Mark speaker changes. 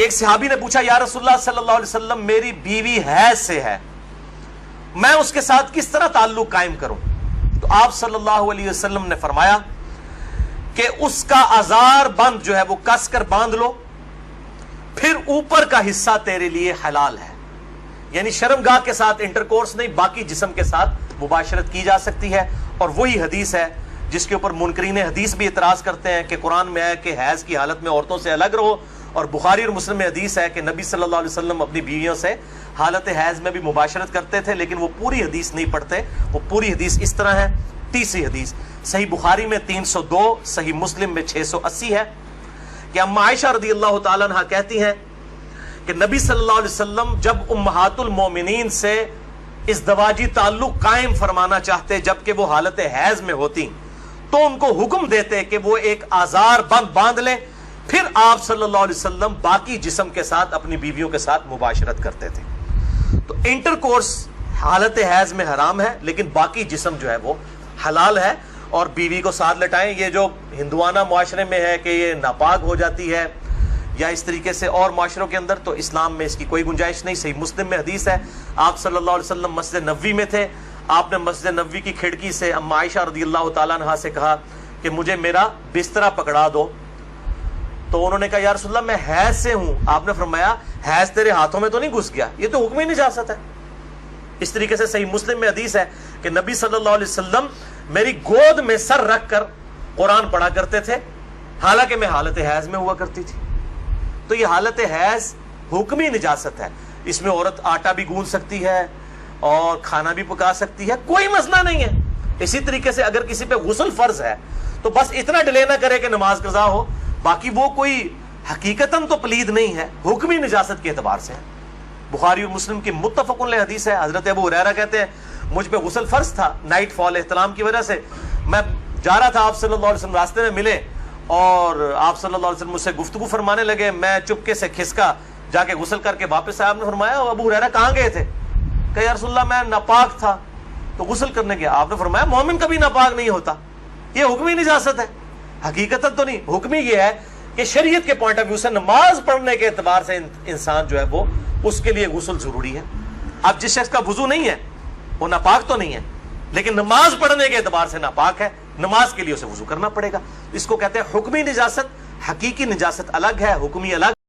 Speaker 1: ایک صحابی نے پوچھا یا رسول اللہ صلی اللہ علیہ وسلم میری بیوی حیض سے ہے، میں اس کے ساتھ کس طرح تعلق قائم کروں؟ تو آپ صلی اللہ علیہ وسلم نے فرمایا کہ اس کا ازار بند جو ہے وہ کس کر باندھ لو، پھر اوپر کا حصہ تیرے لیے حلال ہے، یعنی شرمگاہ کے ساتھ انٹرکورس نہیں، باقی جسم کے ساتھ مباشرت کی جا سکتی ہے۔ اور وہی حدیث ہے جس کے اوپر منکرین حدیث بھی اعتراض کرتے ہیں کہ قرآن میں ہے کہ حیض کی حالت میں عورتوں سے الگ رہو، اور بخاری اور مسلم میں حدیث ہے کہ نبی صلی اللہ علیہ وسلم اپنی بیویوں سے حالت حیض میں بھی مباشرت کرتے تھے، لیکن وہ پوری حدیث نہیں پڑھتے۔ وہ پوری حدیث اس طرح ہے۔ تیسری حدیث صحیح بخاری میں 302، صحیح مسلم میں 680 ہے کہ اما عائشہ رضی اللہ تعالیٰ عنہ کہتی ہیں کہ نبی صلی اللہ علیہ وسلم جب امہات المومنین سے ازدواجی تعلق قائم فرمانا چاہتے جبکہ وہ حالت حیض میں ہوتی تو ان کو حکم دیتے کہ وہ ایک آزار بند باندھ لیں، پھر آپ صلی اللہ علیہ وسلم باقی جسم کے ساتھ اپنی بیویوں کے ساتھ مباشرت کرتے تھے۔ تو انٹرکورس حالت حیض میں حرام ہے، لیکن باقی جسم جو ہے وہ حلال ہے۔ اور بیوی کو ساتھ لٹائیں، یہ جو ہندوانہ معاشرے میں ہے کہ یہ ناپاک ہو جاتی ہے یا اس طریقے سے اور معاشروں کے اندر، تو اسلام میں اس کی کوئی گنجائش نہیں۔ صحیح مسلم میں حدیث ہے، آپ صلی اللہ علیہ وسلم مسجد نبوی میں تھے، آپ نے مسجد نبوی کی کھڑکی سے اما عائشہ رضی اللہ تعالیٰ عنہ سے کہا کہ مجھے میرا بسترا پکڑا دو، تو انہوں نے کہا یا رسول اللہ میں حیض سے ہوں۔ آپ نے فرمایا حیض تیرے ہاتھوں میں تو نہیں گھس گیا، یہ تو حکم ہی نجاست ہے۔ اس طریقے سے صحیح مسلم میں حدیث ہے کہ نبی صلی اللہ علیہ وسلم میری گود میں سر رکھ کر قرآن پڑھا کرتے تھے، حالانکہ میں حالت حیض میں ہوا کرتی تھی۔ تو یہ حالت حیض حکمی نجاست ہے، اس میں عورت آٹا بھی گوندھ سکتی ہے اور کھانا بھی پکا سکتی ہے، کوئی مسئلہ نہیں ہے۔ اسی طریقے سے اگر کسی پہ غسل فرض ہے تو بس اتنا ڈیلے نہ کرے کہ نماز قضا ہو، باقی وہ کوئی حقیقتاً تو پلید نہیں ہے، حکمی نجاست کے اعتبار سے ہے۔ بخاری اور مسلم کی متفق علیہ حدیث ہے، حضرت ابو ہریرہ کہتے ہیں مجھ پہ غسل فرض تھا، نائٹ فال احتلام کی وجہ سے میں جا رہا تھا، آپ صلی اللہ علیہ وسلم راستے میں ملے اور آپ صلی اللہ علیہ وسلم مجھ سے گفتگو فرمانے لگے، میں چپکے سے کھسکا جا کے غسل کر کے واپس آیا۔ آپ نے فرمایا ابو ہریرہ کہاں گئے تھے؟ کہ یا رسول اللہ میں ناپاک تھا تو غسل کرنے گیا۔ آپ نے فرمایا مومن کبھی ناپاک نہیں ہوتا، یہ حکمی نجاست ہے، حقیقتاً تو نہیں۔ حکمی یہ ہے کہ شریعت کے پوائنٹ آف ویو سے نماز پڑھنے کے اعتبار سے انسان جو ہے وہ اس کے لیے غسل ضروری ہے۔ اب جس شخص کا وضو نہیں ہے وہ ناپاک تو نہیں ہے، لیکن نماز پڑھنے کے اعتبار سے ناپاک ہے، نماز کے لیے اسے وضو کرنا پڑے گا۔ اس کو کہتے ہیں حکمی نجاست، حقیقی نجاست الگ ہے، حکمی الگ۔